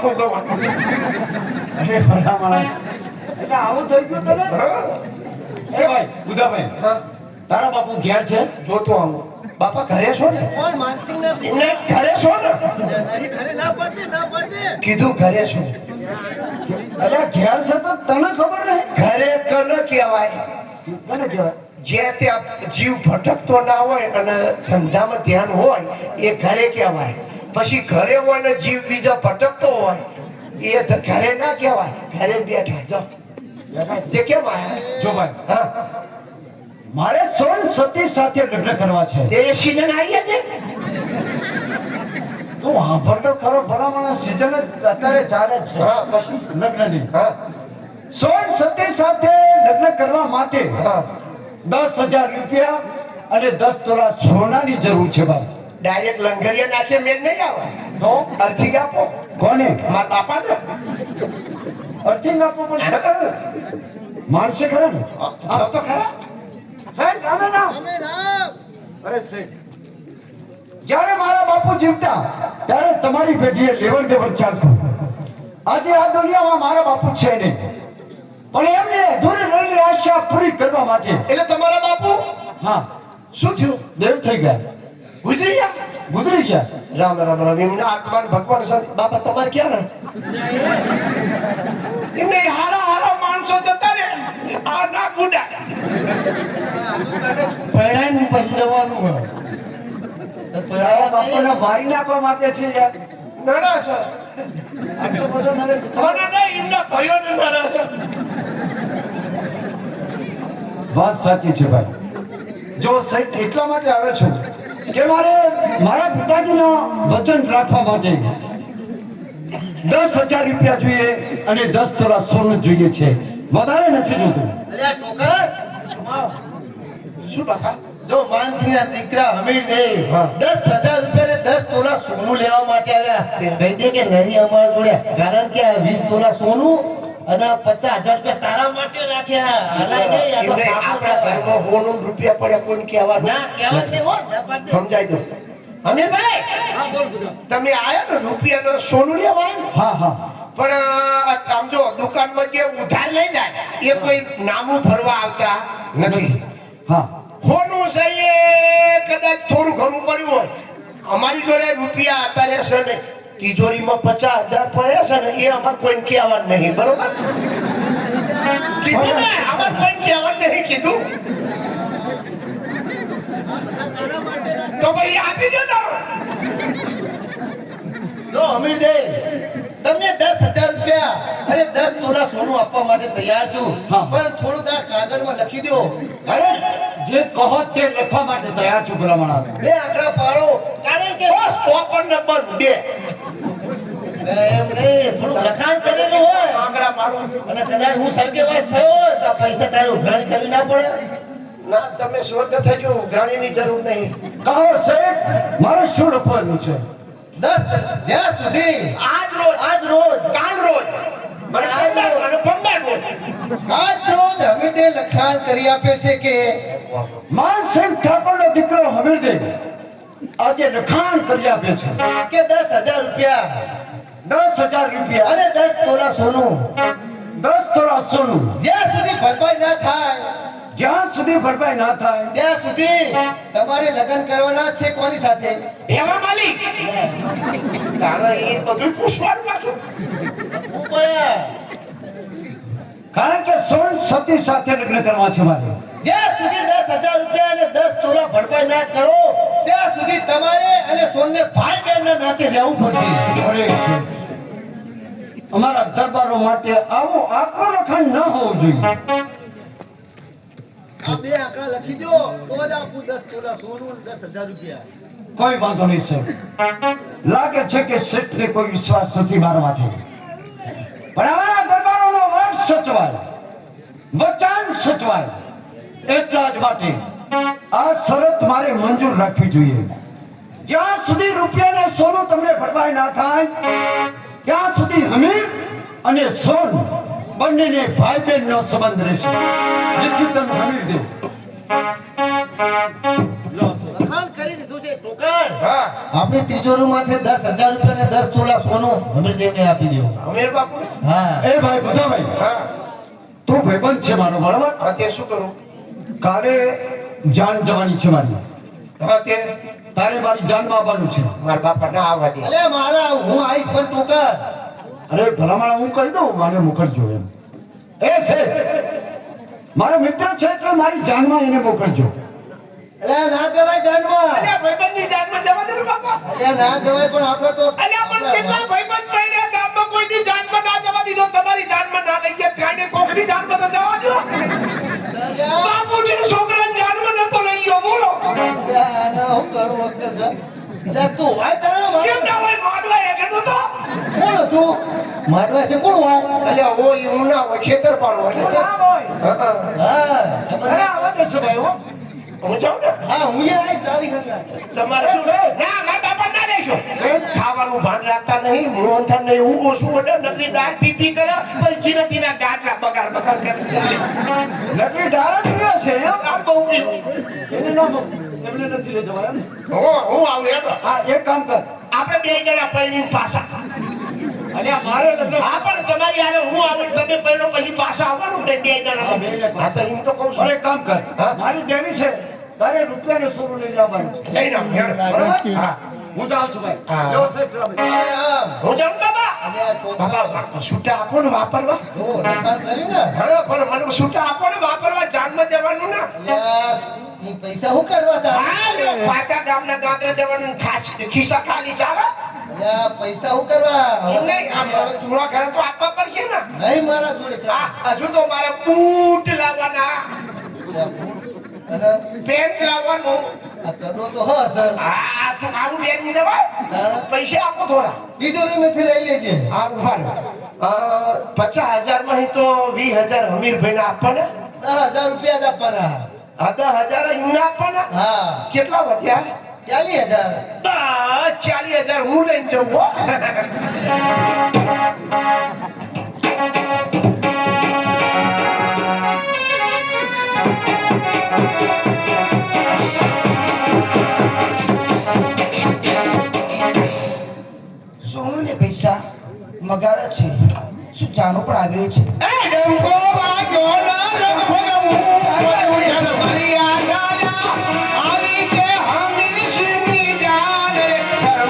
આખું ગવા અરે ભલામણ એટલે આવું થઈ ગયું તને એ ભાઈ બુધાભાઈ હા તારા બાપુ ઘેર છે જોતો આવું બાપા ઘરે છો ને કોણ માનસિંહ નથી એમને ઘરે છો ને નહીં ઘરે ના પડતી કીધું ઘરે છો અરે ઘેર છે તો તને ખબર નહીં ઘરે કને કહેવાય તને કહેવાય જે ત્યાં જીવ ભટકતો ના હોય અને ધંધામાં ધ્યાન હોય એ ઘરે કહેવાય પછી ઘરે હોય ને જીવ બીજા ભટકતો હોય એ તો ઘરે ના કહેવાય ઘરે બેઠા જો તે કેમ આયા જો ભાઈ હા મારે સોન સતી સાથે લગ્ન કરવા છે તે એ સીઝન આવી છે તું સાંભળતો ખરો ભલામણ સીઝન અત્યારે ચાલે જ છે હા પછી લગ્નની હા સોન સતી સાથે લગ્ન કરવા માટે હા 10,000 રૂપિયા અને 10 તોલા સોનાની જરૂર છે ભાઈ ડાયરેક્ટ લંગરિયા નાખે મેં નહીં આવે તો અર્થિંગ આપો કોને મારા બાપાને અર્થિંગ આપવું પડશે માનશે ખરા ને આવો તો ખરા સાહેબ રામે રામ અમે રામ અરે સાહેબ જ્યારે મારા બાપુ જીવતા ત્યારે તમારી પેઢીએ લેવડ દેવડ ચાલતું આજે આ દુનિયામાં મારા બાપુ છે નહીં પણ એમને અધૂરી રહેલી આશા પૂરી કરવા માટે એટલે તમારા બાપુ હા શું થયું દેવ થઈ ગયા ગુજરી ગયા ગુજરી ગયા રામ રામ રામ એમના આત્માન ભગવાન સાથે બાપા તમારે ક્યાં ને એમને હારા હારા માણસો જતા રે આ ના ગુડા પહેરાઈને પછી જવાનું હોય મારા બાપાને મારી નાખવા માંગે છે યાર નાના છે આટલો બધો નરેશ ના ના એમના ભાઈઓને નાના છે વાત સાચી છે ભાઈ જો સાહેબ એટલા માટે આવે છું કે મારે મારા પિતાજીના વચન રાખવા માટે 10,000 રૂપિયા જોઈએ અને 10 તોલા સોનું જોઈએ છે વધારે નથી જોતું અલ્યા ટોકર શું બાપા જો માનસિંહ ના દીકરા હમીર નહીં હા. 10,000 રૂપિયા ને 10 તોલા સોનું લેવા માટે આવ્યા કહી દે કે નહીં અમારા જોડે કારણ કે આ 20 તોલા સોનું અને 50,000 રૂપિયા તારા માટે રાખ્યા હલાય નહીં આ તો એમને કાપડ આપણા કહેવાય. ઘરમાં હોનું રૂપિયા પડ્યા કોઈ કહેવાનું ના કહેવત નહીં હો ડબ્બા દે. સમજાય દો અમીરભાઈ હા બોલ બધા તમે આયા ને રૂપિયાનો સોનું લેવા આવ્યા ને? હા હા પણ આમ જો દુકાનમાં જે ઉધાર લઈ જાય એ કોઈ નામું ભરવા આવતા નથી હા હોનું છે એ કદાચ થોડું ઘણું પડ્યું હોય અમારી જોડે રૂપિયા અત્યારે છે ને તિજોરીમાં 50,000 પડ્યા છે ને એ અમારે કોઈને કહેવાનું નહીં બરોબર કીધું ને અમારે કોઈને કહેવાનું નહીં કીધું તો ભાઈ આપી દો ને જો હમીર દે તમને 10,000 રૂપિયા અને 10 તોલા સોનું આપવા માટે તૈયાર છું હા. પણ થોડુંક આ કાગળમાં લખી દો અરે જે કહો તે લખવા માટે તૈયાર છું પેલા માણસ બે આંકડા પાડો કારણ કે બસ ઓપન નંબર 2 એમ નહીં થોડું લખાણ કરેલું હોય આંકડા મારો અને કદાચ હું સરગેવાસ થયો હોય તો આ પૈસા તારે ઉઘરાણી કરવી ના પડે ના તમે સ્વર્ગ થઈ ગયો ઉઘરાણીની જરૂર નહીં કહો સાહેબ મારે શું લખવાનું છે 10 જ્યાં સુધી આજ રોજ કાલ રોજ અને 15 રોજ આજ રોજ હમીદે લખાણ કરી આપે છે કે માનસિંહ ઠાકોરનો દીકરો હમીરદેવ આજે લખાણ કરી આપે છે કે 10,000 રૂપિયા 10,000 રૂપિયા અને 10 તોલા સોનું 10 તોલા સોનું જ્યાં સુધી ભરપાઈ ના થાય જ્યાં સુધી ભરપાઈ ના થાય ત્યાં સુધી તમારે લગ્ન કરવાના છે કોની સાથે એવા માલિક તારે એ બધું પૂછવાનું પાછું ઉપાયા. કારણ કે સોન સતી સાથે લગ્ન કરવા છે મારે જ્યાં સુધી 10,000 રૂપિયા અને 10 તોલા ભરપાઈ ના કરો ત્યાં સુધી તમારે અને સોનને ભાઈ બહેનના નાતે રહેવું પડશે અરે સાહેબ, અમારા દરબારો માટે આવું આકરું લખાણ ન હોવું જોઈએ આ બે આંકડા લખી દો તો જ આપું 10 તોલા સોનું અને 10,000 રૂપિયા કોઈ વાંધો નહીં સાહેબ લાગે છે કે શેઠને કોઈ વિશ્વાસ નથી મારા માથે પણ અમારા દરબારોનો વાત સચવાય વચન સચવાય એટલા જ માટે આ શરત મારે મંજૂર રાખવી જોઈએ જ્યાં સુધી રૂપિયા ને સોનું તમને ભરપાઈ ના થાય ત્યાં સુધી હમીર અને સોન બંનેને ભાઈ બહેન નો સંબંધ રહેશે નિકિતન હમીર દેવ લો સાહેબ. વખાણ કરી દીધું છે ટોકર. હા આપણી તિજોરીમાંથી 10,000 રૂપિયા ને 10 તોલા સોનું અમીરદેવને આપી દેવું. અમીર બાપુ હા એ ભાઈ બધા ભાઈ હા તું ભાઈબંધ છે મારો બરાબર હા તે શું કરું કાલે જાન જવાની છે મારી હા તે તારે મારી જાનમાં આવવાનું છે મારા બાપા ના આવવા દે અલે મારા હું આવીશ પણ ટોકર. અરે ભલામણ હું કહી દઉં મારે મોકલજો એમ એ છે મારો મિત્ર છે એટલે મારી જાનમાં એને મોકલજો અલે ના જવાય જાનમાં. અલ્યા ભાઈબંધની જાનમાં જવા દે ને બાપા અલે ના જવાય પણ આપણે તો અલ્યા પણ કેટલા ભાઈબંધ પડ્યા ગામમાં કોઈની જાનમાં ના જવા દીધો તમારી જાનમાં ના લઈ ગયા કાને કોકની જાનમાં તો જવા દો બાપુજી છોકરાની જાનમાં નતો લઈ ગયો બોલો ના હું કરું વખત અલે તું હોય તારા કેમ ના હોય માડવા એટલે નતો કોણ તું મારવા છે કોણ હોય? અલ્યા હોય હું ના હોય છેતરપાળ હોય હા હા અરે આવા દે છે ભાઈ હો હું જાઉં ને હા હું એ આવીશ તારી ખંડા. તમારે શું ના મારા બાપા ના લેશો ખાવાનું ભાન રાખતા નહીં મોહનથાળ નહીં હું ઓછું ઓર્ડર નકલી દાળ પીપી કરે પછી નથી ના ગાટલા બગાડ બગાડ કરે નકલી ડાળ જ રહ્યો છે એમ આ બહુ એને ના એમને નથી લઈ જવાય એમ હું આવું યાર હા એક કામ કર આપણે બે જણા પૈણી પાછા અલ્યા મારે લગ્ન હા પણ તમારી યાર હું આવું તમે પૈણો પછી પાછા આવવાનું ને બે જણા હા તો એમ તો કહું છું અરે કામ કર હા? મારી દેવી છે તારે રૂપિયાને સોનું લઈ જવાનું લઈને આવ યાર બરાબર? હા હું જાઉં છું હા. ભાઈ જો સાહેબ બરાબર. આમ. હું જાઉં બાબા અલે આ ટોકર. બાબા છૂટા આપો ને વાપરવા જો નકાર કરી ને. હા પણ મને છૂટા આપો ને વાપરવા જાનમાં જવાનું ને અલે ઈ પૈસા શું કરવા તા? હા લો પાટા ગામના ગાંતરે જવાનું ખાસ ખિસ્સા ખાલી ચાલે અલે આ પૈસા શું કરવા? એમ નહીં આમ થોડા ઘણા તો આપવા પડશે ને નહીં મારા જોડે હા હજુ તો મારે બૂટ લાવવાના અને પેન્ટ લાવવાનું આ ચડો તો હા સર હા તું આવું બેન જવાય પૈસા આપો થોડા તિજોરીમાંથી લઈ લેજે. હા ઉભા રહો. 50,000 માં તો 20,000 હમીરભાઈ ને આપવાના 10,000 રૂપિયા જ આપવાના. હા 10,000 એમને આપવાના હા કેટલા વધ્યા 40,000. 40,000 હું લઈને જવું હો. સોનું ને પૈસા મગાવે છે શું જાનો પણ આવ્યો છે એ ડંકો વાગ્યો ના લગભગ હું મારી આજાયા આવી છે હમીર સિંહની જાન રે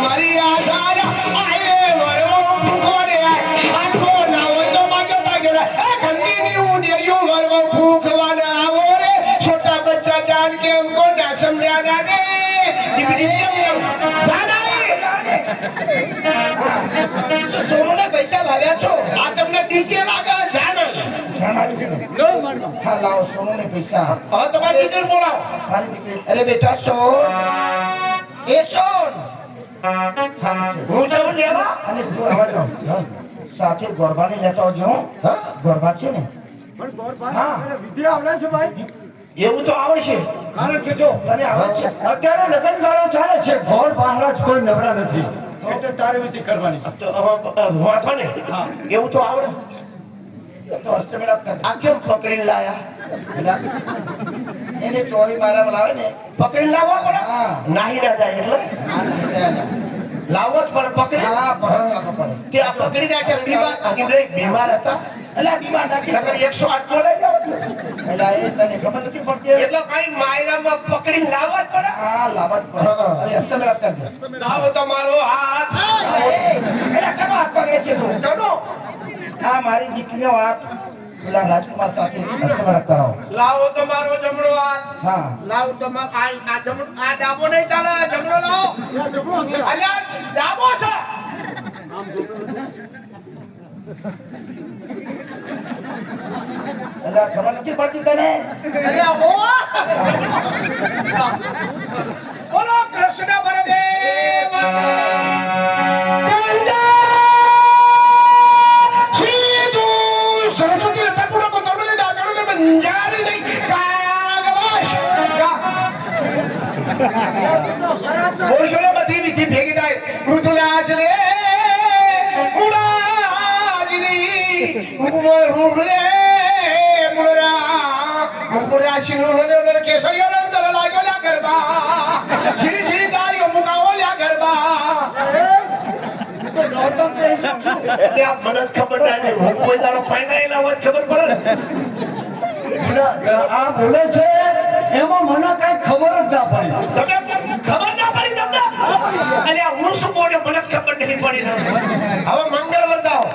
મારી આજાયા આય રે વરવો ફૂકવાને આખો ના હોય તો માગ્યો તાગ્યો રે એ ગંદીની ઉંદેરિયો વરવો ફૂકવાને આવો રે છોટા બચ્ચા જાન કે हमको ना समझाना रे સોમને પૈસા લાવ્યા છો આ તમને ડીજે લાગે જાણ હા લાવો સોને પૈસા હવે તમારી દીકરી બોલાવો મારી દીકરી અરે બેટા સોન એ સોન હું જાઉં લેવા અને તું આવા જાઓ સાથે ગોરબાને લેતા આવજો હા ગોરબા છે ને હા વિદ્યા આવડે છે ભાઈ એવું તો આવડશે કારણ કે જો તને આવડે છે અત્યારે લગ્નગાળો ચાલે છે ઘોર મહારાજ કોઈ નવરા નથી એટલે તારે વિધિ કરવાની છે. તો વાંધો ને એવું તો આવડે તો હસ્તમેળાપ કર. આ કેમ પકડીને લાયા એને ચોરી મારા લાવે ને પકડીને લાવવા પડે હા. નાહી ના જાય એટલે લાવવો જ પડે પકડી હા, પકડી લાવવો પડે. તે આ પકડી નાખ્યા બીમાર હતા એટલે બીમાર હતા 108 બોલાઈ જાવ એટલે એ તને ખબર નથી પડતી એટલે કઈ માયરામાં પકડીને લાવવા જ પડે હા લાવવા જ પડે. હવે હસ્તમેળાપ કરજે. લાવો તમારો હાથ એલા કેમ હાથ પકડે છે તું? ચલો આ મારી દીકરીનો હાથ પેલા રાજકુમાર સાથે હસ્તમેળાપ કરાવો. લાવો તમારો જમણો હાથ હા લાવો તમાર આ જમણો આ ડાબો નહીં ચાલે જમણો લાવો અલ્યા ડાબો છે એટલે ખબર નથી પડતી તને અલ્યા ઓ બોલો કૃષ્ણ બળદેવ સરસ્વતી રતનપુરા કો તોડલે દાદરો ને બંજારી જઈ કાગવાશ બોલશો બધી વિધિ ભેગી થાય ઋતુરાજ રે ઉડાજની મુરલે મુરા મુરા શિનો ને કેસરિયો રંગ દર લાગ્યો લા ગરબા ઝીરી ઝીરી ગાડીઓ મુકાવો લ્યા ગરબા લ્યા મને જ ખબર ના હું કોઈ દાડો ફાઈનાઈલ અવાજ ખબર પડે આ બોલે છે એમાં મને કઈ ખબર જ ના પડી. તમે ખબર ના પડી તમને અલ્યા હું શું બોલ્યો મને જ ખબર નહીં પડી હવે મંગળ વર્તાવો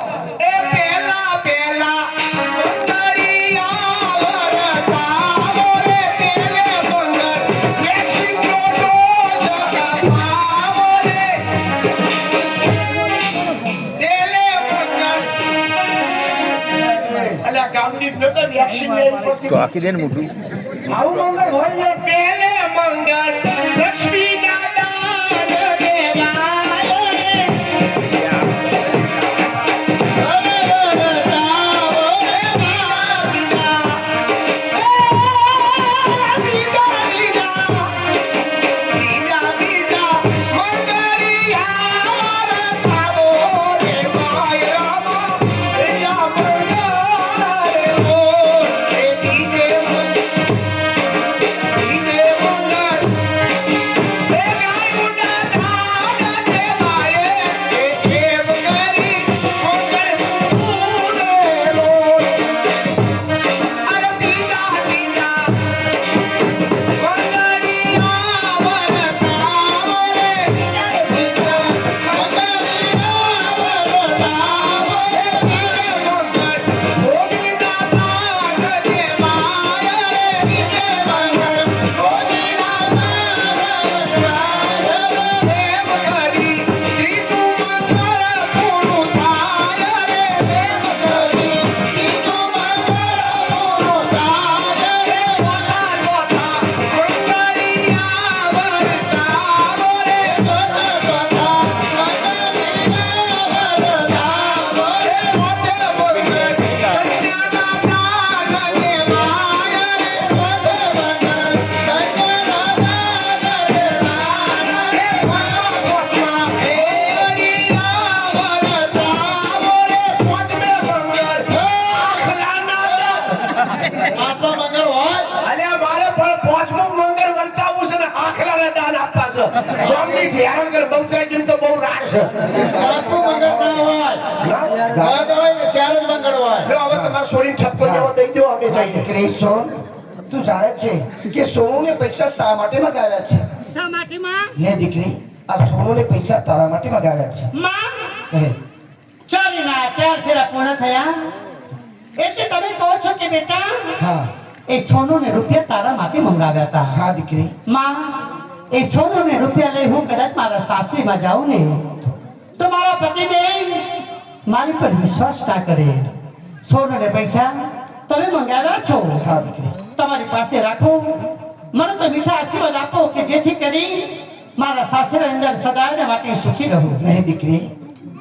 એ પહેલા પહેલા મંગળિયા વરતાવો રે પહેલે મંગળ મેક્સિકો નો જગપાવો રે પહેલે મંગળ અલ્યા ગામની નતો વેક્સિન લેવી પડતી તો આખી દે ને મોટું આવું મંગળ હોય ને પહેલે મંગળ લક્ષ્મી દાદા દેવાયો રે તું જાણે છે કે સોનુને પૈસા શા માટે મગાવ્યા છે? શા માટે માં? હે દીકરી, આ સોનુને પૈસા તારા માટે મગાવ્યા છે. માં હે, ચાલીના 4 ફેરા પૂર્ણ થયા એટલે તમે કહો છો કે બેટા હા એ સોનુને રૂપિયા તારા માટે મંગાવ્યા હતા. હા દીકરી, માં એ સોનુને રૂપિયા લઈ હું કદાચ મારા સાસરીમાં જાઉં ને તો મારા પતિદેવ મારી પર વિશ્વાસ ના કરે. સોનુને પૈસા તમે મંગાવ્યા છો, હા દીકરી, તમારી પાસે રાખો. મને તો મીઠા આશીર્વાદ આપો કે જેથી કરી મારા સાસરા અંદર સદાય માટે સુખી રહું. નહીં દીકરી,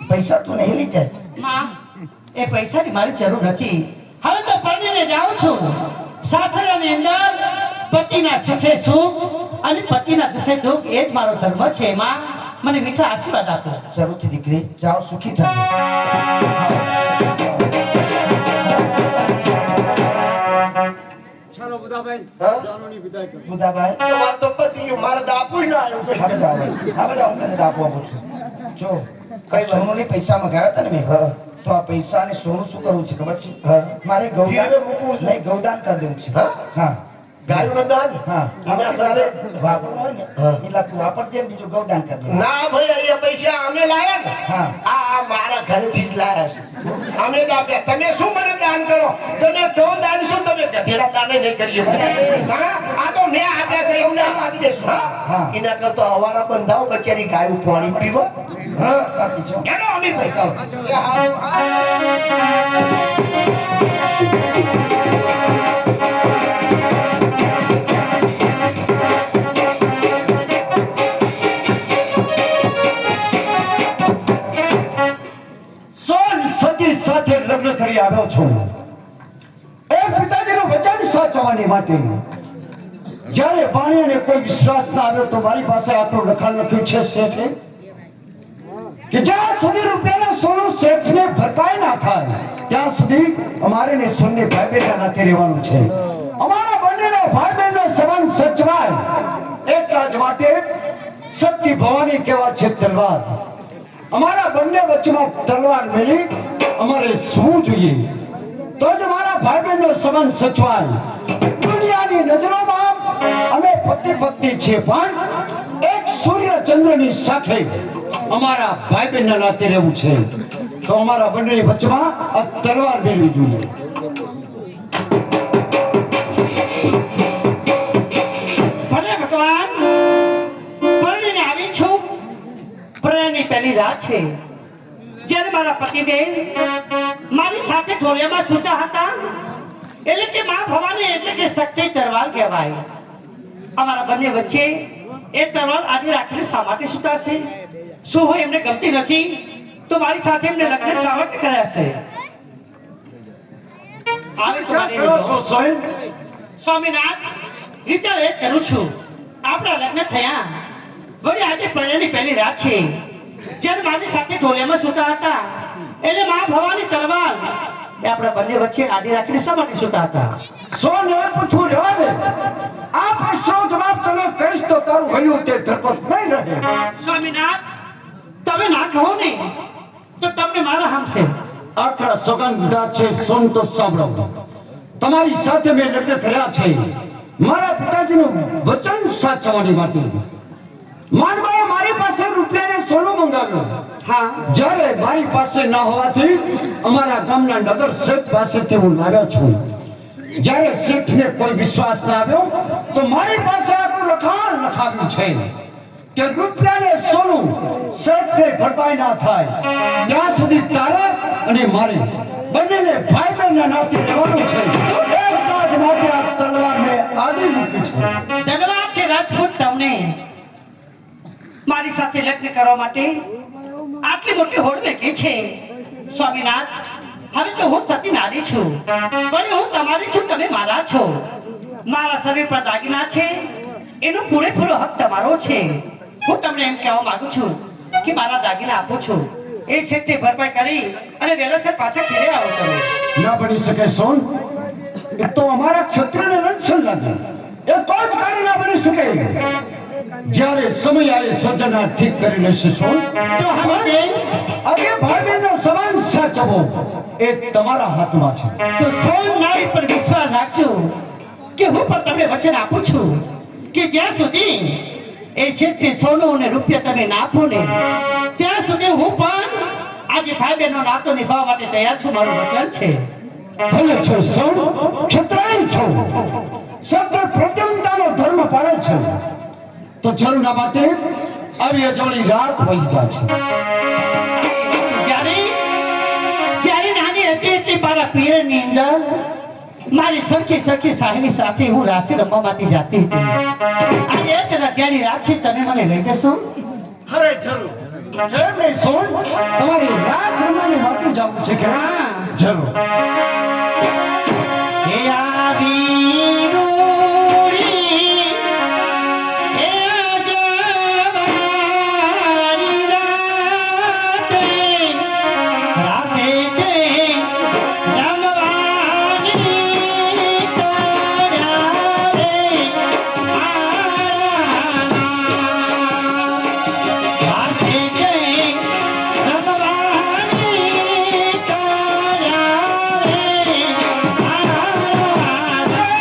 પૈસા તું નહીં લઈ જાય. માં એ પૈસાની મારી જરૂર નથી. હવે તો પરણીને જાઉં છું. સાસરાની અંદર પતિના સુખે સુખ અને પતિના દુખે દુઃખ એ જ મારો ધર્મ છે. માં મને મીઠા આશીર્વાદ આપો. જરૂરથી દીકરી, જાઓ સુખી થજો. ચાલો બુધાભાઈ હા? ચાલોની વિદાય કરો. બુધાભાઈ, તમારે તો પતી ગયું, મારે દાપુય ના આવ્યું. હવે જાઓ, હવે જાઓ, હું તને દાપુ આપું છું. જો કઈ સોનુને પૈસા મગાવ્યા હતા ને મેં, તો આ પૈસા ને સોનું શું કરવું છે ખબર છે? મારે ગૌદાન નહીં, ગૌદાન કરી દેવું છે. હા, ગાયનું દાન. હા, એના કારણે ભાગવું હોય ને એટલે તું વાપરજે ને બીજું ગૌદાન કરી દે. ના ભાઈ, અહીંયા પૈસા અમે લાયા ને. હા, આ મારા ઘરેથી જ લાયા છે. અમે જ આપ્યા. તમે શું મને દાન કરો? તમે ગૌદાન શું તમે ગધેડા દાન નહીં કરીએ? હા, આ તો મેં આપ્યા છે એવું નામ આપી દેશું. હા, એના કરતા હવાના બંધાવો બચારી ગાયું પાણી પીવો. હા, સાચી છો. કેનો અમે પૈસા સાથે લગ્ન કરી આવ્યો છું. એક પિતાજીનું વચન સાચવવાની માટે. જ્યારે પાણીને કોઈ વિશ્વાસ ના આવ્યો તો મારી પાસે આટલું લખાણ લખ્યું છે શેઠે કે જ્યાં સુધી રૂપિયાના સોનું શેઠને ભરપાઈ ના થાય ત્યાં સુધી અમારે ને સોનને ભાઈ બહેનના નાતે રહેવાનું છે. અમારા બંનેનો ભાઈ બહેનનો સંબંધ સચવાય એટલા જ માટે શક્તિ ભવાની કેવા છે તલવાર. અમારા બંને વચ્ચેમાં તલવાર મેલી અમારે શું જોઈએ તો જ મારા ભાઈ બહેનનો સંબંધ સચવાય. દુનિયાની નજરોમાં અમે પતિ પત્ની છીએ, પણ એક સૂર્ય ચંદ્રની સાથે અમારા ભાઈ બહેનના નાતે રહેવું છે. તો અમારા બંને વચ્ચેમાં આ તલવાર મેળવી જોઈએ. ભલે ભગવાન, પરણીને આવી છું. પરણની પહેલી રાત છે જ્યારે મારા પતિદેવ મારી સાથે ઢોલિયામાં સૂતા હતા. એટલે કે માં ભવાની એટલે કે શક્તિ તરવાર કહેવાય. અમારા બંને વચ્ચે એ તરવાર આદિ રાખીને શા માટે સૂતા છે? શું હોય એમને ગમતી નથી તો મારી સાથે એમને લગ્ન શા માટે કર્યા છે? આવે તો મારી કરો છો સ્વયં? સ્વામીનાથ, વિચાર એ જ કરું છું. આપણા લગ્ન થયા વળી આજે પરણની પહેલી રાત છે જ્યારે મારી સાથે ઢોલિયામાં સૂતા હતા. એટલે માં ભવાની તલવાર એ આપણા બંને વચ્ચે આડી રાખીને શા માટે સૂતા હતા? સોને પૂછવું રહેવા દે. આ પ્રશ્નનો જવાબ તને કહીશ તો તારું હૈયું તે ધરપત નહીં રહે. સ્વામીનાથ, તમે ના કહો ને તો તમને મારા હામ છે. આખરા સોગંદ લીધા છે, સોન તો સાંભળો. તમારી સાથે મેં લગ્ન કર્યા છે મારા પિતાજીનું વચન સાચવવાની માટે. માનવાએ મારી પાસે રૂપિયાને સોનું મંગાવ્યું. હા, જ્યારે મારી પાસે ન હોવાથી અમારા ગામના નગર શેઠ પાસેથી હું લાવ્યો છું. જ્યારે શેઠને કોઈ વિશ્વાસ ના આવ્યો તો મારી પાસે આખું લખાણ લખાવ્યું છે કે રૂપિયાને સોનું શેઠને ભરપાઈ ના થાય ત્યાં સુધી તારે અને મારે બંનેને ભાઈ બહેનના નાતે રહેવાનું છે. એક કાજ માટે આ તલવારને આડી મૂકી છે. ધન્યવાદ છે રાજપૂત તમને મારી સાથે લગ્ન કરવા માટે આટલી મોટી હોડ વેચી છે. સ્વામીનાથ, હવે તો હું સતી નારી છું, પણ હું તમારી છું, તમે મારા છો. મારા શરીર પર દાગીના છે એનો પૂરેપૂરો હક તમારો છે. હું તમને એમ કહેવા માંગુ છું કે મારા દાગીના આપો છો એ શેઠે ભરપાઈ કરી અને વેલાસર પાછા ફેરે આવો તમે. ના બની શકે સોન. એ તો અમારા ક્ષત્રિયને રક્ષણ લાગે. એ તો જ કરી ના બની શકે. જ્યારે સમય આવે સર્જના ઠીક કરી લેશે સોન. તો હવે બેન, આજે ભાઈ બહેનનો સંબંધ સાચવો એ તમારા હાથમાં છે. તો સોન નારી પર વિશ્વાસ રાખજો કે હું પણ તમને વચન આપું છું કે જ્યાં સુધી એ શેઠને સોનું અને રૂપિયા તમે ના આપો ને ત્યાં સુધી હું પણ આજે ભાઈ બહેનનો નાતો નિભાવવા માટે તૈયાર છું. મારું વચન છે. ભલે છે સોન, ક્ષત્રિય છો, સત્ય પ્રત્યમતાનો ધર્મ પાળે છે, તો જરૂરના માટે આવી અજોડી રાત વહી જાય છે. જ્યારે નાની હતી એટલી મારા પિયરની અંદર મારી સરખી સરખી સાહેબની સાથે હું રાશિ રમવા માટે જાતી હતી. આજે એક રગિયાની રાત છે, તમે મને લઈ જશો? અરે જરૂર. કેમ નહીં સોન? તમારી રાત રમવાની માટે જવું છે કે? હા, જરૂર. એ આવી રૂડી, એ જવાની રાતે, રાતે તે રમવાની કર્યા રે રાતે તે રમવાની કર્યા રે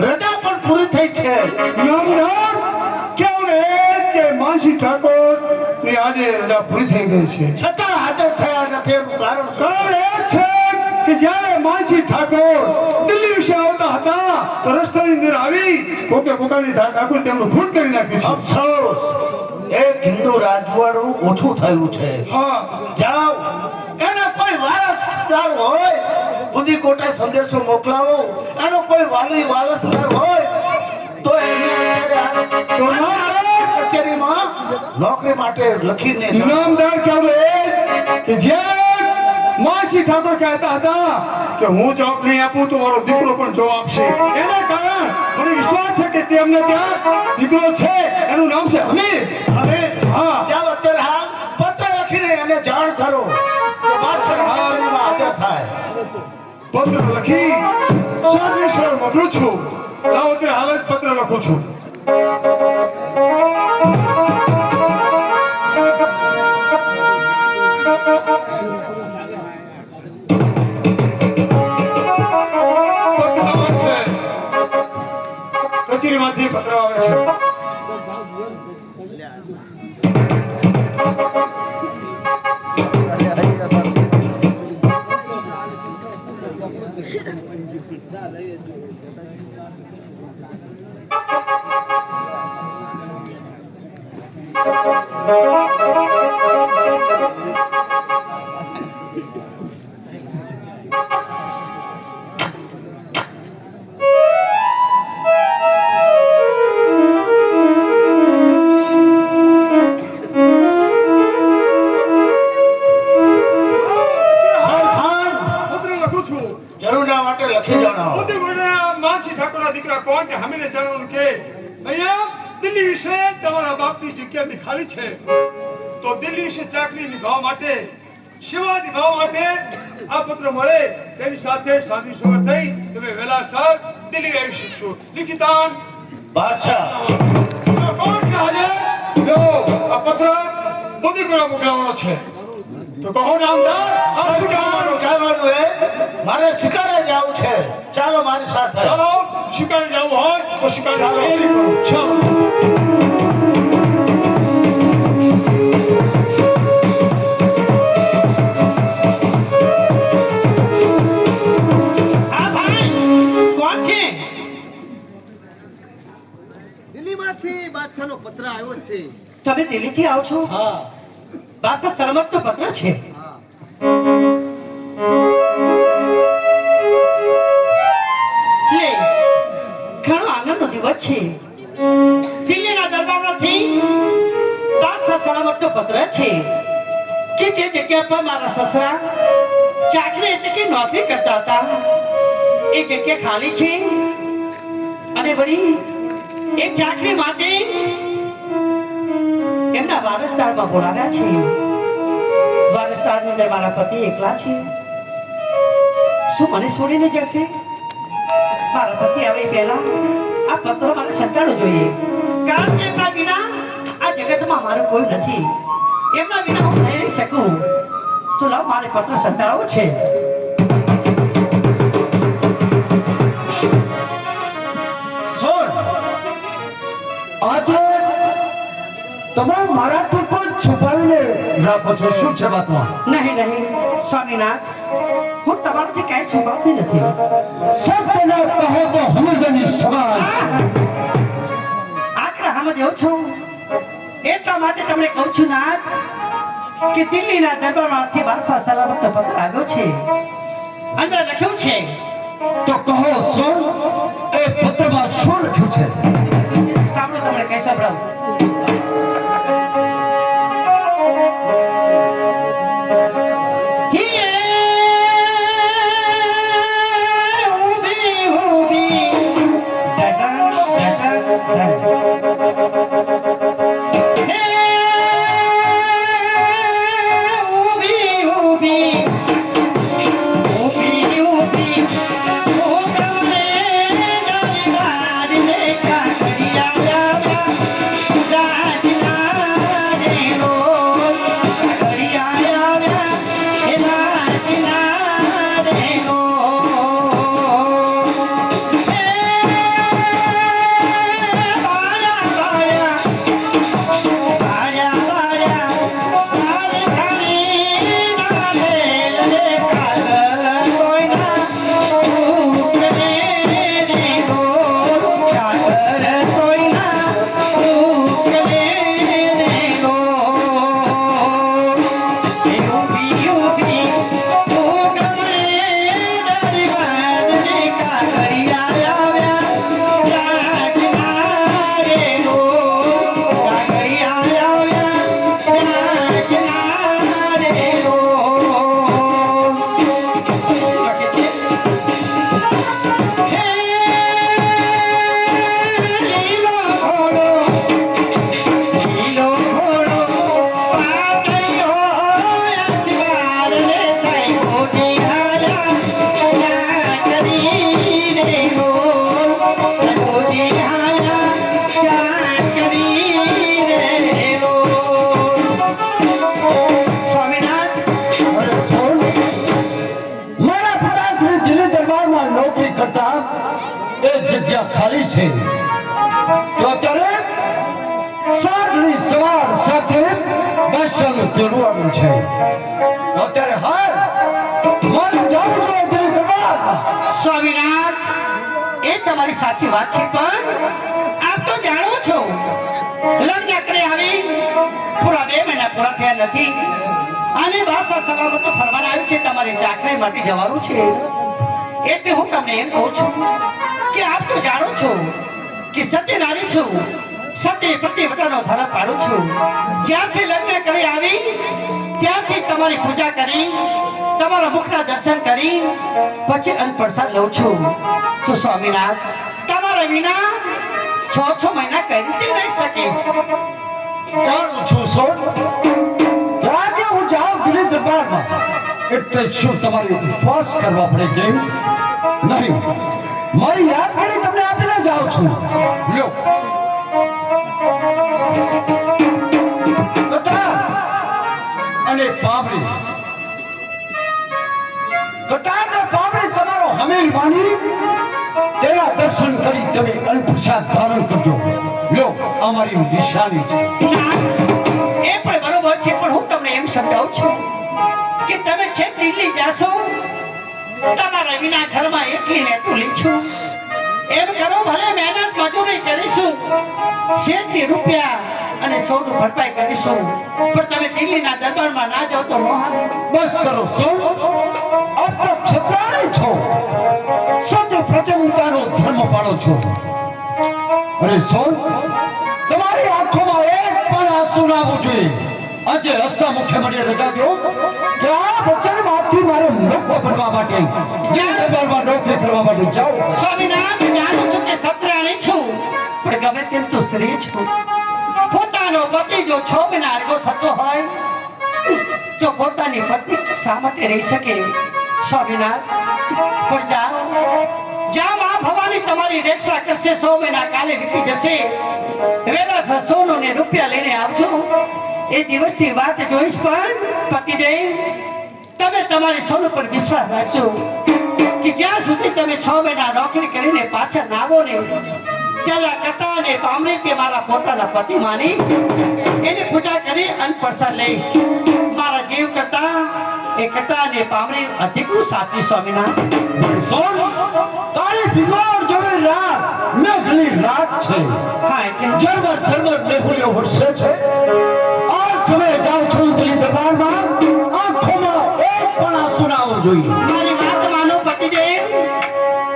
રજા પણ પૂરી થઈ છે. નામદાર કેવું કે માનસી ઠાકોર ની આજે રજા પૂરી થઈ ગઈ છે, છતાં હાજર થયા નથી. એનું કારણ શું? કારણ એ છે કે જ્યારે માનસી ઠાકોર દિલ્હી વિશે આવતા હતા તો રસ્તાની અંદર આવી કોકે પોતાની ઠાકોર તેમનું ખૂન કરી નાખ્યું છે. અફસોસ, એક હિન્દુ રાજવાડું ઓછું થયું છે. હા, જાઓ, એના કોઈ વારસદાર હોય સુધી કોટા સંદેશો મોકલાવો. એનો કોઈ વાલી વારસદાર હોય તો એને અત્યારે કચેરીમાં નોકરી માટે લખીને જાઓ. નામદાર કહેવું કે જ્યારે માનસી ઠાકોર કહેતા હતા કે હું જવાબ નહીં આપું તો મારો દીકરો પણ જવાબ આપશે, એના કારણ મને વિશ્વાસ છે કે તેમને ત્યાં દીકરો છે, એનું નામ છે હમીર. હવે હા. જાઓ, અત્યારે હાલ પત્ર લખીને એને જાણ કરો કે બાદશાહની કચેરીમાં હાજર થાય. પત્ર લખી સાગરેશ્વર મોકલું છું. લાવો અત્યારે હાલ જ પત્ર લખું છું. કચેરીમાંથી પત્ર આવે છે. જરૂરના માટે લખી જણાવો. માનસી ઠાકોરના દીકરા કોણ કે હમીને જણાવવાનું કે અહીંયા દિલ્હી વિશે તમારા બાપની જગ્યા બી ખાલી છે, તો દિલ્હી વિશે ચાકરી નિભાવવા માટે, સેવા નિભાવવા માટે આ પત્ર મળે તેની સાથે સાદી સવાર થઈ તમે વહેલાસર દિલ્હી આવી શકશો. લિખિતાન બાદશાહ, કોણ છે હાજર? લો, આ પત્ર મોદી કોના મોકલાવવાનો છે, તો કહો નામદાર. આ શું કહેવાનું કહેવાનું એ? મારે શિકારે જવું છે. ચાલો મારી સાથે. ચાલો, શિકારે જવું હોય તો શિકારે તૈયારી કરો. ચાલો. હા ભાઈ, કોણ છે? દિલ્હીમાંથી બાદશાહનો પત્ર આવ્યો છે. તમે દિલ્હીથી આવો છો? હા, બાદશાહ સલામતનો પત્ર છે. હા. લે, ઘણો આનંદનો દિવસ છે. દિલ્હીના દરબારમાંથી બાદશાહ સલામતનો પત્ર છે કે જે જગ્યા પર મારા સસરા ચાકરી એટલે કે નોકરી કરતા હતા એ જગ્યા ખાલી છે અને વળી એ ચાકરી માટે એમના વારસદારમાં બોલાવ્યા છે. વારસદારની અંદર મારા પતિ એકલા છે. શું મને છોડીને જશે? મારા પતિ આવે પહેલા આ પત્રો મારે સંતાડવું જોઈએ, કારણ કે એમના વિના આ જગતમાં મારું કોઈ નથી. એમના વિના હું રહી નહીં શકું. તો લાવ, મારે પત્ર સંતાડવો છે. સર, આજે તમે મારાથી કોઈ છુપાવીને રાખો છો, શું છે વાતમાં? નહીં નહીં સ્વામીનાથ, હું તમારાથી કાંઈ છુપાવતી નથી. સત્યને કહો તો હમીરની સવાલ. આગ્રહમાં જેવું છું એટલા માટે તમને કહું છું નાથ કે દિલ્હીના દરબારમાંથી બાદશાહ સલામતનો પત્ર આવ્યો છે. અંદર લખ્યું છે. તો કહો સર, એ પત્રમાં શું લખ્યું છે? સાંભળો, તમને કઈ સંભળાવું. કરતા એ જગ્યા ખાલી છે તો અત્યારે સાંજની સવાર સાથે બાદશાહનું તેડવાનું છે અત્યારે હાલ મારે જવું જોઈએ દિલ્હી દરબારમાં. સ્વામિનાથ, એ તમારી સાચી વાત છે, પણ આપ તો જાણો છો લગ્ન કરી આવી પૂરા 2 મહિના પૂરા થયા નથી અને બાસા સલામત ફરમાન આવ્યું છે તમારે ચાકરી માટે જવાનું છે. એટલે હું તમને એમ કહું છું કે આપ તો જાણો છો કે સત્ય નારી છું, સત્ય પ્રતિવતાનો ધર્મ પાડું છું. જ્યાંથી લગ્ન કરી આવી ત્યાંથી તમારી પૂજા કરી તમારા મુખના દર્શન કરી પછી અન્ન પ્રસાદ લઉં છું. તો સ્વામિનાથ, તમારા વિના 6 મહિના કઈ રીતે રહી શકીશ? જાણું છું સોન કે આજે હું જાઉં દિલ્હી દરબારમાં એટલે શું તમારે ઉપવાસ કરવા પડે કેમ? નહીં, મારી યાદ કરી તમને આપીને જાઉં છું. લ્યો કટાર અને પાવડી, કટાર ને પાવડી તમારો હમીર માની તેના દર્શન કરી તમે અન્ન પ્રસાદ ધારણ કરજો. લ્યો અમારી નિશાની છે. એ પણ બરોબર છે, પણ હું તમને એમ સમજાવું છું કે તમે છેક દિલ્હી જાશો તમારા વિના ઘરમાં એકલી ને ટુલી છું. એમ કરો, ભલે મહેનત મજૂરી કરીશું, શેઠથી રૂપિયા અને સૌનું ભરપાઈ કરીશું, પણ તમે દિલ્હીના દરબારમાં ના જાઓ તો નો હાલે. બસ કરો સોન, આપ તો ક્ષત્રાણી છો, સત્ય પ્રતિમતાનો ધર્મ પાળો છો. અરે સોન, તમારી આંખોમાં એક પણ આંસુ ના આવવું જોઈએ. આજે રસ્તા મુખ્ય મને રજા દો કે આ વચનમાંથી મારે મુખ બનવા માટે જે દરબારમાં નોકરી કરવા માટે જાઓ. સ્વામિનાથ, જાણું છું કે ક્ષત્રાણી છું, પણ ગમે તેમ તો સ્ત્રી છું. પોતાનો પતિ જો 6 મહિના અડગો થતો હોય તો પોતાની પત્ની શા માટે રહી શકે? સ્વામિનાથ, પણ જાઓ જાઓ, મા ભવાની તમારી રક્ષા કરશે. 100 મહિના કાલે વીતી જશે. વેલા સોનું ને રૂપિયા લઈને આવજો. એ દિવસની વાત જોઈશ, પણ પતિદેવ તમે તમારી સોનું પર વિશ્વાસ રાખજો કે જ્યાં સુધી તમે 6 મહિના નોકરી કરીને પાછા ના આવો ને ત્યારે કટા અને પામણી તે મારા પોતાના પતિ માની એની પૂજા કરી અન્ન પ્રસાદ લઈશ. મારા જીવ કરતા એ કટા અને પામણી અધિકનું સાથી. સ્વામિનાથ, સોન, તારી બીમાર જેવી રાત મેઘલી રાત છે. હા, એટલે ઝરમર મેઘુલીઓ વરસે છે. આ સમયે જાઉં છું દિલ્હી દરબારમાં, આંખોમાં એક પણ આંસુ ના આવવું જોઈએ. મારી વાત માનો પતિદેવ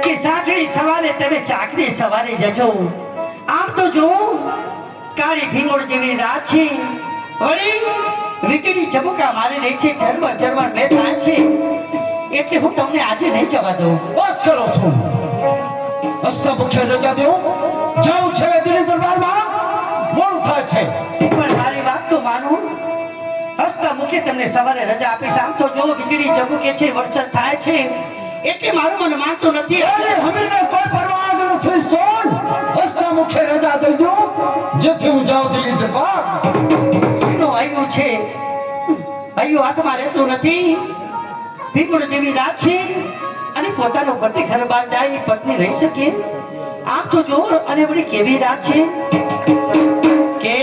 કે સાંજની સવારે તમે ચાકરી સવારે જજો. આમ તો જો કાળી ભીંગોળ જેવી રાત છે, વળી વીજળી ચબુકા મારી રહી છે, ઝરમર મેઘ થાય છે, એટલે હું તમને આજે નહીં જવા દઉં. બસ કરો છો, હસ્તા મુખ્ય રજા દો. જાઉં છે દિલ્હી દરબારમાં, મોડું થાય છે. પણ મારી વાત તો માનો. હસતા મુખે તમને સવારે રજા આપીશ. આમ તો જો વીજળી ચબુકે છે, વરસાદ થાય છે, એટલે મારું મન માનતું નથી. અરે હમીરને કોઈ પરવાહ નથી સોન, હસ્તા મુખ્ય રજા દઈ દો જેથી હું જાઉં દિલ્હી દરબાર. નો આવ્યું છે, આવ્યું હાથમાં રહેતું નથી. ભીંગોળ જેવી રાત છે અને પોતાનો પતિ ઘર બહાર જાય એ પત્ની રહી શકે? આમ તો જો, અને વળી કેવી રાત છે કે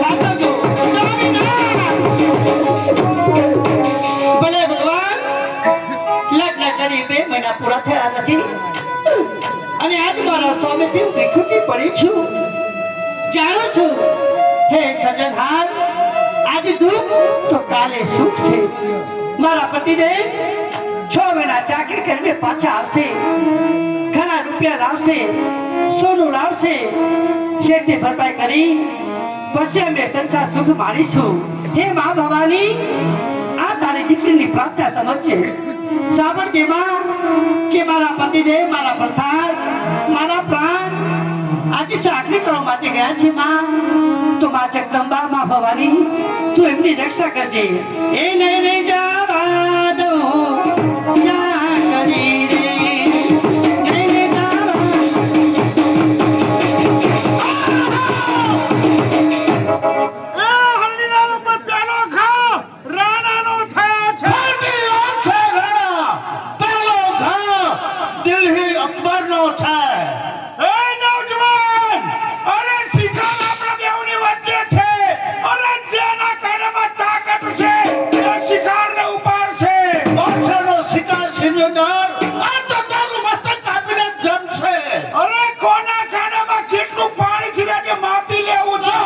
સાચવજો. સ્વામિનારાયણ. ભલે ભગવાન, લગ્ન કરી 2 મહિના પૂરા થયા નથી અને આજ મારા સ્વામીથી હું વિખૂટી પડી છું. જાણું છું હે સજ્જનહાર, આજે દુઃખ તો કાલે સુખ છે. મારા પતિદેવ 6 મહિના ચાકરી કરીને પાછા આવશે, ઘણા રૂપિયા લાવશે, સોનું લાવશે, શેઠની ભરપાઈ કરી પછી અમે સંસાર સુખ માણીશું. હે મા ભવાની, આ તારી દીકરીની પ્રાર્થના સમજજે. સાંભળજે માં કે મારા પતિદેવ, મારા પ્રથાર, મારા પ્રાણ આજે ચાકરી કરવા માટે ગયા છે માં. તો માં જગદંબા, માં ભવાની, તું એમની રક્ષા કરજે. એ નહીં જવા દઉં ચાકરી રે, નહીં જવા. એ હલ્દીરામ બધાનો ઘા રાણાનો થયો છે. ખોટી વાત છે રાણા. પહેલો ઘા દિલ્હી અકબરનો છે. એ નવજવાન, અરે શિકાર આપણા બેઉની વચ્ચે છે. અરે જેના કાનમાં તાકાત છે એ શિકારને ઉપાડશે. બાદશાહનો શિકાર સિંહદાર આ તો તારું મસ્તક કાપીને જમશે. અરે કોના કાનમાં કેટલું પાણી છે કે માપી લેવું છે.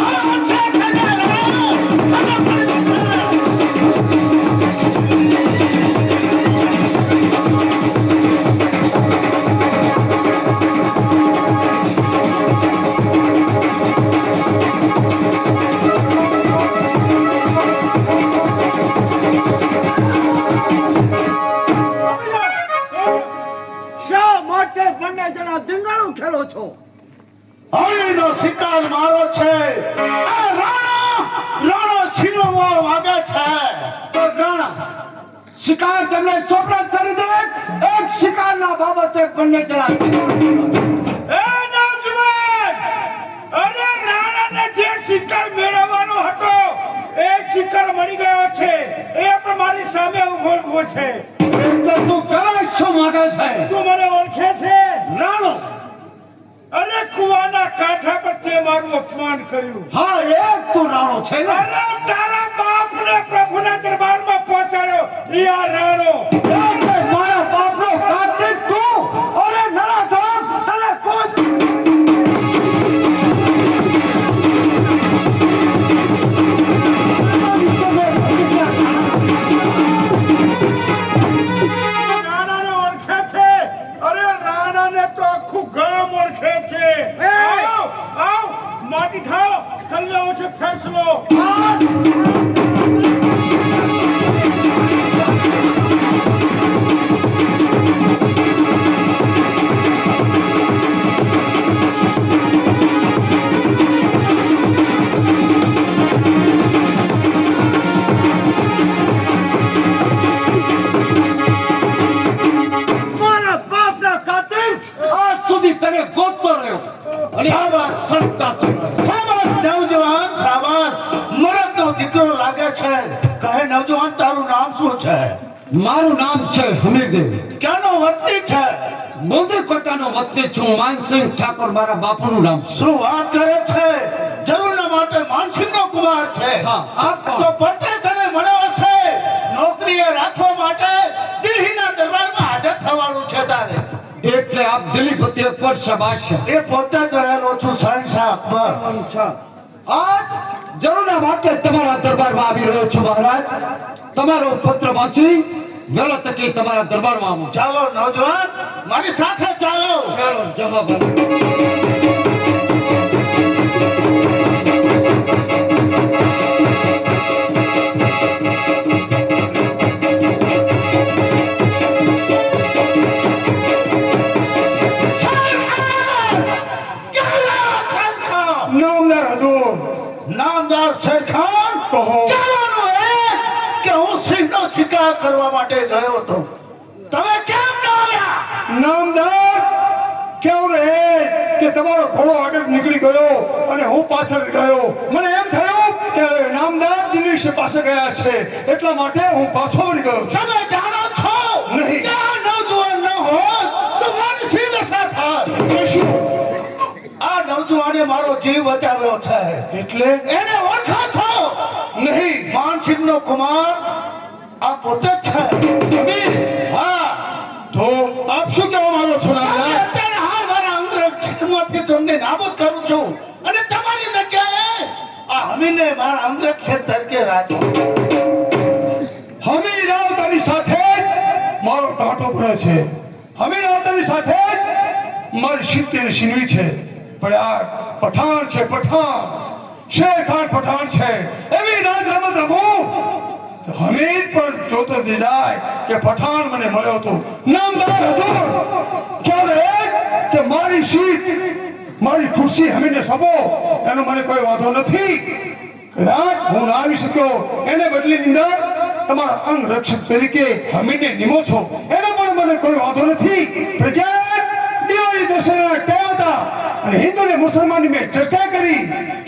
શા માટે બંને જણા ધીંગાણું ખેલો છો? હોળીનો શિકાર મારો છે. આ રાણો છીનવવા માંગે છે. તો રાણા શિકાર તમને સોપરત કરી દે. એક શિકારના બાબતે બંને જણા એ નવજવાન, અરે રાણાને જે શિકાર મેળવવાનો હતો એ શિકાર મળી ગયો છે. એ પણ મારી સામે ઉભો છે. એટલે તું કરે શું માંગે છે? તું મને ઓળખે છે? રાણો, અરે કુવાના કાંઠા પર તે મારું અપમાન કર્યું. હા એ તું રાણો છે ને? અરે તારા બાપને પ્રભુના દરબારમાં પહોંચાડ્યો ઈ આ રાણો. એટલે મારા બાપનો કાર્તિક તું? અરે નરાધમ, તને કોઈ રાણાને ઓળખે છે? અરે રાણાને તો આખું ગામ ઓળખે છે. આવ આવ, માટી ખાઓ, કરી લેવો છે ફેંસલો. મારા બાપના કાતિલ! આજ સુધી તને ગોતતો રહ્યો અને આવા સંતાતો રહ્યો. શાબાશ નવજવાન, શાબાશ. મરદનો દીકરો લાગે છે. કહે નવજવાન, તારું નામ શું છે? મારું નામ છે હમીરદેવ. ક્યાંનો વતની છે? મોદીકોટાનો વતની છું. માનસિંહ ઠાકોર મારા બાપુનું નામ છે. શું વાત કરે છે? જરૂરના માટે માનસિંહનો કુમાર છે. હા, તો પતે તને મળ્યો છે. નોકરીએ રાખવા માટે દિલ્હીના દરબારમાં હાજર થવાનું છે તારે. એટલે આપ દિલ્હી પતિ અકબર શાબાશ. એ પોતે જ રહેલો છું શહેનશાહ અકબર. આજ જરૂરના માટે તમારા દરબારમાં આવી રહ્યો છું મહારાજ. તમારો પત્ર વાંચી વહેલો તકે તમારા દરબારમાં આવું. ચાલો નવજવાન, મારી સાથે ચાલો. ચાલો જવાબ નામદાર શેરખાન, કહેવાનું એ કે હું સિંહનો શિકાર કરવા માટે ગયો હતો. તમે કેમ ન આવ્યા? નામદાર, કેવું રહે કે તમારો ઘોડો આગળ નીકળી ગયો અને હું પાછળ ગયો. મને એમ થયું કે નામદાર દિલ્હી પાસે ગયા છે, એટલા માટે હું પાછો વળી ગયો. તમે જાણો છો નહીં કે આ નવજવાન ન હોત તો મારી શી દશા થાત? શું આ નવજવાને મારો જીવ બચાવ્યો છે એટલે એને ઓળખા થો નહીં. માનસિંહ નો કુમાર આ પોતે જ છે અમીર, હા તો આપ શું કહેવા માંગો છો નામદાર? અત્યારે હાલ મારા અંગરક્ષકમાંથી તમને નાબૂદ કરું છું અને તમારી જગ્યાએ આ હમીને મારા અંગરક્ષક તરીકે રાખો. હમી રાવ તારી સાથે જ મારો ટાંટો ભરે છે. હમી રાવ તારી સાથે જ મારી સિત્તેર છીનવી છે. પણ આ પઠાણ છે, પઠાણ શેર ખાન પઠાણ છે. એવી રાજ રમત રમું તો હમીર પણ જોતો જ જાય કે પઠાણ મને મળ્યો હતો. નામદાર હજુર ક્યારે કે મારી સીટ, મારી ખુરશી હમીરને સોંપો, એનો મને કોઈ વાંધો નથી. કદાચ હું ના આવી શક્યો એને બદલી અંદર તમારા અંગ રક્ષક તરીકે હમીરને નિમો છો, એનો પણ મને કોઈ વાંધો નથી. પ્રજા દિવાળી દશેરા કયા હતા અને હિન્દુ ને મુસલમાનની મેં ચર્ચા કરી,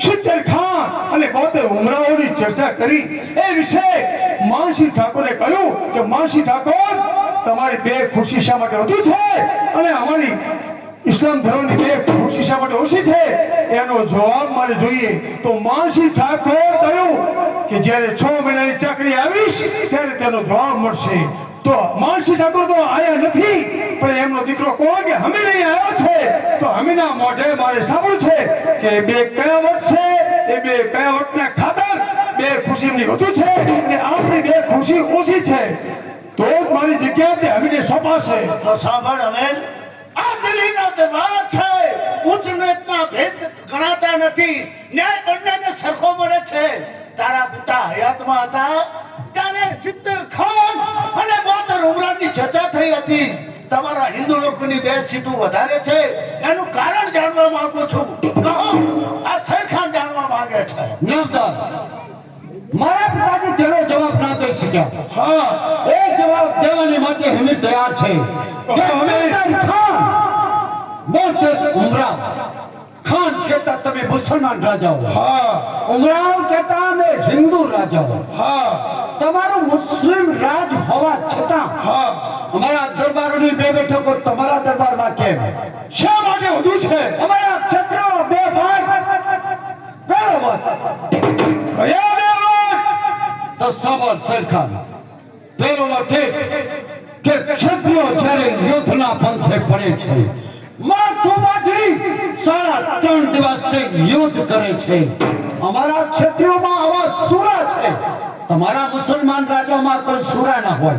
સિત્તેર ખાન અને 72 ઉમરાઓની ચર્ચા કરી. એ વિશે માનસિંહ ઠાકોરે કહ્યું કે માનસિંહ ઠાકોર તમારી બે ખુરશી શા માટે વધુ છે અને અમારી ઇસ્લામ ધર્મની બે ખુરશી શા માટે ઓછી છે, એનો જવાબ મારે જોઈએ. તો માનસિંહ ઠાકોર કહ્યું કે જ્યારે 6 મહિનાની ચાકરી આવીશ ત્યારે તેનો જવાબ મળશે. તો માનસિંહ ઠાકોર તો આયા નથી, પણ એમનો દીકરો કોણ કે હમીર અહીં આવ્યો છે. તો હમીરના મોઢે મારે સાંભળ્યું છે કે બે કયા વટ છે, એ બે કયા વટના ખાતર બે ખુરશી એમની વધુ છે અને આપણી બે ખુરશી ઓછી છે. તો જ મારી જગ્યા તે હમીરને સોંપાશે. તો સાંભળ હવે, આ દિલ્હીનો દરબાર છે, ઉચ્ચ નીચના ભેદ ગણાતા નથી, ન્યાય બંનેને સરખો મળે છે. તારા પિતા હયાતમાં હતા ત્યારે 70 ખાન અને 72 ઉમરાની ચર્ચા થઈ હતી. તમારા હિન્દુ લોકોની 2 સીટો વધારે છે, એનું કારણ જાણવા માંગુ છું. કહો, આ શેર ખાન જાણવા માંગે છે. નામદાર, મારા પિતાજી તેનો જવાબ ના દઈ શક્યા. હા, એ જવાબ દેવાની માટે હમીર તૈયાર છે કે હમીર ખાન 72 ઉમરાવ. ખાન કહેતા તમે મુસલમાન રાજાઓ, હા. ઉમરાવ કહેતા અમે હિન્દુ રાજાઓ, હા. તમારું મુસ્લિમ રાજ હોવા છતાં, હા, અમારા દરબારોની 2 બેઠકો તમારા દરબારમાં કેમ? શા માટે વધુ છે? અમારા ક્ષત્રિયો 2 ભાગ. બરાબર. કયા 2 ભાગ? તો સાંભળ સરખાન. પેલો મત કે ક્ષત્રિયો જ્યારે યુદ્ધના પંથે પડે છે, માથુમાંથી 3.5 દિવસથી યુદ્ધ કરે છે. અમારા ક્ષત્રિયોમાં આવા સુરા છે, તમારા મુસલમાન રાજામાં કોઈ સુરા ના હોય.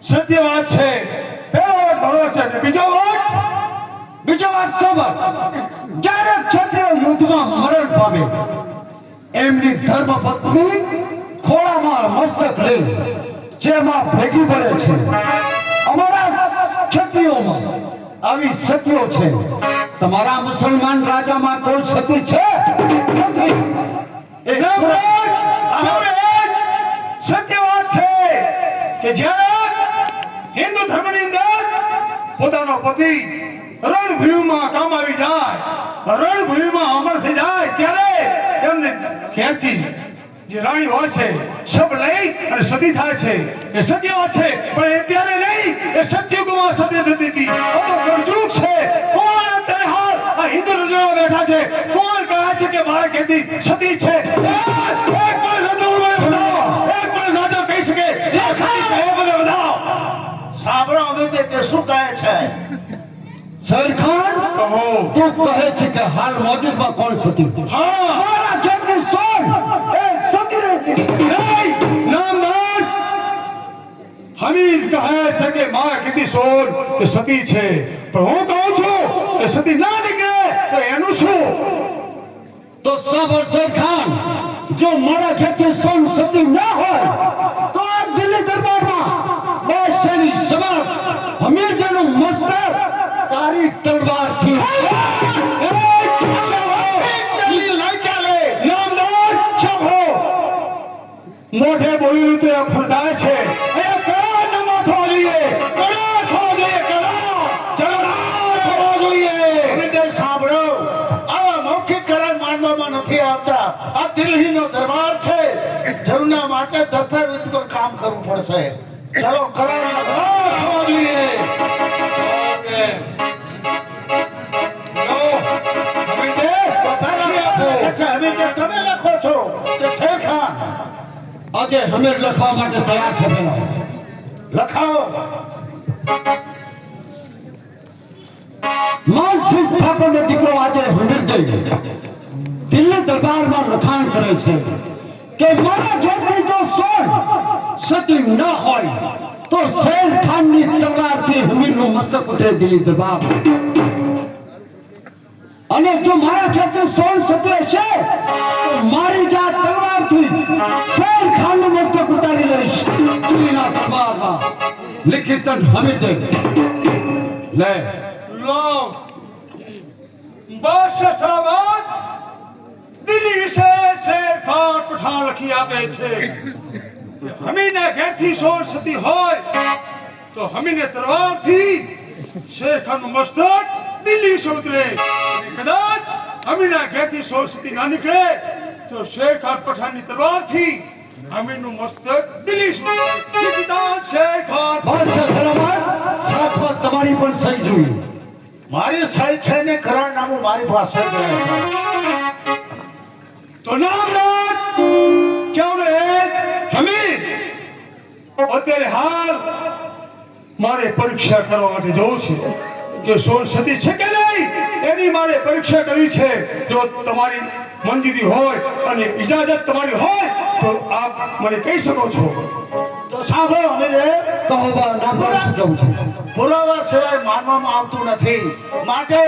સત્ય વાત છે. પેલો વાત બરોબર છે ને બીજો વાત સાંભળ. જ્યારે ક્ષત્રિય યુદ્ધમાં મરણ પામે, એમની ધર્મ પત્ની ખોળામાં મસ્તક લઈ જેમાં ભેગી પડે છે. અમારા ક્ષત્રિયોમાં આવી સતીઓ છે, તમારા મુસલમાન રાજામાં કોઈ સતી છે નથી. સત્ય વાત છે કે જ્યારે હિન્દુ ધર્મની અંદર પોતાનો પતિ રણભૂમિમાં કામ આવી જાય, રણભૂમિમાં અમર થઈ જાય, ત્યારે એમને ઘેરથી જે રાણી હોય છે સબ લઈ અને સતી થાય છે. એ સત્ય વાત છે, પણ એ ત્યારે નહીં, એ સત્યુગમાં સત્ય થતી હતી. આ તો કળયુગ છે. કોણ અત્યારે હાલ આ હિન્દુ રજવાડા બેઠા છે, કોણ કહે છે કે મારા ઘેરથી સતી છે? એક પણ રાજા મને બતાવો, એક પણ રાજા કહી શકે જે સતી કહે મને બતાવો. સાંભળો હવે તે શું કહે છે. સરખાન, કહો. તું કહે છે કે હાલ મોજૂદમાં કોણ સતી? હા, મારા ઘેરની સોન એ સતી રહી છે. નહીં, નામદાર, હમીર કહે છે કે મારા ઘેરની સોન એ સતી છે, પણ હું કહું છું કે સતી ના નીકળે તો એનું શું? તો સાંભળ સરખાન, જો મારા ઘેરની સોન સતી ના હોય તો આ દિલ્હી દરબારમાં બાદશાહની સમક્ષ હમીરજાનું મસ્તક તારી તલવારથી મોઢે બોલ્યું તો એ ફૂલદાય છે. કડા ન માથો જોઈએ, કડા થવા જોઈએ, કડા થવા જોઈએ. સાંભળો, આવા મૌખિક કરાર માનવામાં નથી આવતા. આ દિલ્હીનો દરબાર છે, જરૂરના માટે દસ્તાવેજ પર કામ કરવું પડશે. ચલો કરાર થવા જોઈએ. પોતે હમીર લખવા માટે તૈયાર છે પેલા લખાવો. માનસિંહ ઠાકોરનો દીકરો આજે હમીર જઈ દિલ્હી દરબારમાં લખાણ કરે છે કે મારા ઘેરની જો સોન સતી ન હોય તો શેર ખાનની તલવારથી હમીરનું મસ્તક ઉતરે દિલ્હી દરબાર. અને જો મારા ઘેરની સોન સતી હશે તો મારી જાત તલવારથી શેર ખાનનું મસ્તક ઉતારી લઈશ દિલ્હીના દરબારમાં. લિખિતન હમીર દે લે લો બાદશાહ સલામત દિલ્હી વિશે શેર ખાન પઠાણ લખી આપે છે હમીને ઘેરથી સોળ સતી હોય તો હમીને તલવારથી શેર ખાનનું મસ્તક દિલ્હી વિશે ઉતરે. અને કદાચ હમીના ઘેરથી સોળ સતી ના નીકળે તો શેર ખાન પઠાણની તલવારથી હમીરનું મસ્તક દિલ્હી વિશે ઉતરે. લિખિતાન શેર ખાન. બાદશાહ સલામત સાથમાં તમારી પણ સહી જોઈએ. મારી સહી છે ને કરારનામું મારી પાસે જ રહે છે. તો નામ ક્યાં એક હમીર અત્યારે હાલ મારે પરીક્ષા કરવા માટે જવું છે કે સોળ સતી છે કે નહીં એની મારે પરીક્ષા કરવી છે. જો તમારી મંજૂરી હોય અને ઇજાજત તમારી હોય તો આપ મને કહી શકો છો. તો સાંભળો હમીર, કહો બા ના પાડી શકું છું. પુરાવા સિવાય માનવામાં આવતું નથી. માટે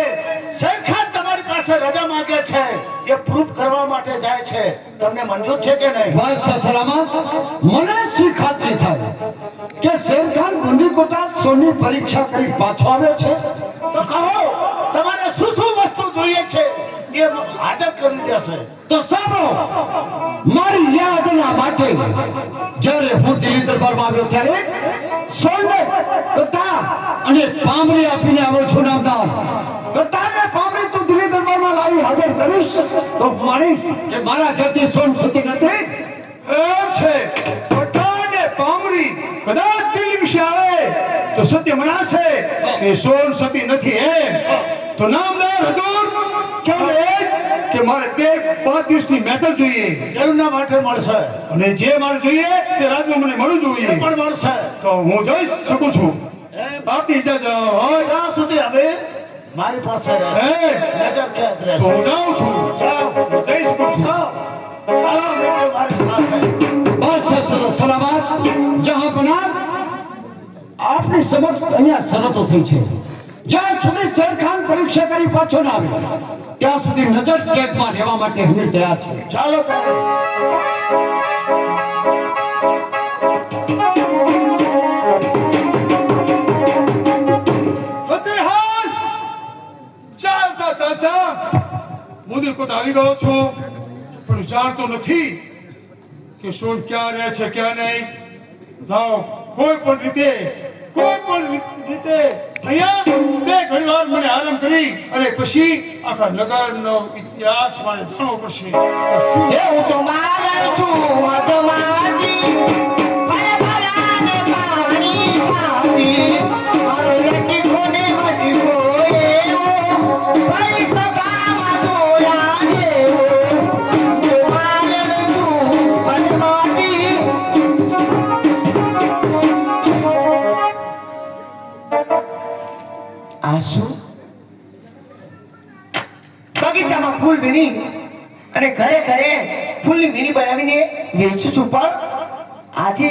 શેર ખાન તમારી પાસે રજા માંગે છે. એ પ્રૂફ કરવા માટે જાય છે. તમને મંજૂર છે કે નહીં? બાદશાહ સલામત મને શી ખાતરી થાય કે શેરખાન ગુંડીકોટા સોની પરીક્ષા કરી પાછો આવે છે? તો કહો તમારે શું શું વસ્તુ જોઈએ છે એ હાજર કરી દેશે. તો સાંભળો, મારી યાદના માટે જ્યારે હું દિલ્હી દરબારમાં આવ્યો ત્યારે સોને કટા અને પામરી આપીને આવ્યો છું નામદાર. કટા ને પામરી તું દિલ્હી દરબારમાં લાવી હાજર કરીશ તો માની કે મારા ઘરથી સોન સતી નથી. એમ છે પઠાણ પામરી કદાચ દિલ્હી વિશે આવે તો સત્ય મનાશે કે સોળ સતી નથી એમ. તો નામદાર હજુર ક્યાં કે મારે 2-5 દિવસની મહેનત જોઈએ એમના માટે મળશે. અને જે મારે જોઈએ તે રાજમાં મને મળવું એ જોઈએ. પણ મળશે. તો હું જઈ શકું છું. આપની ઇજાજત હોય ત્યાં સુધી હવે મારી પાસે રહે. હે નજર કેદ તો રહેશે. હું જાઉં છું. જાઓ. હું જઈ શકું છું. જાઓ. આવો બેટે મારી સાથે. બાદશાહ સલામત જહાંપનાહ આપની સમક્ષ અહીંયા શરતો થઈ છે. જ્યાં સુધી શેરખાન પરીક્ષા કરી પાછો ના આવે ત્યાં સુધી નજર કેદમાં રહેવા માટે હમીર તૈયાર છે. ચાલો ત્યારે. અત્યારે હાલ ચાલતા ચાલતા મુદલકોટ આવી ગયો છું પણ જાણતો નથી કે સોન ક્યાં રહે છે ક્યાં નહીં. લાવ કોઈ પણ રીતે અહીંયા 2 ઘડી વાર મને આરામ કરી અને પછી આખા નગરનો ઇતિહાસ મારે જાણવો પડશે. તો શું હું તો માલણ છું મધમાજી ભલે ભલાને પાણી પાવી મારો લટી કોને મટી ગયો ભાઈ સભામાં દોયા જેવો તો માલણ છું મધમાજી. આ શું? બગીચામાં ફૂલ વીણી અને ઘરે ઘરે ફૂલની વીણી બનાવીને વેચું છું, પણ આજે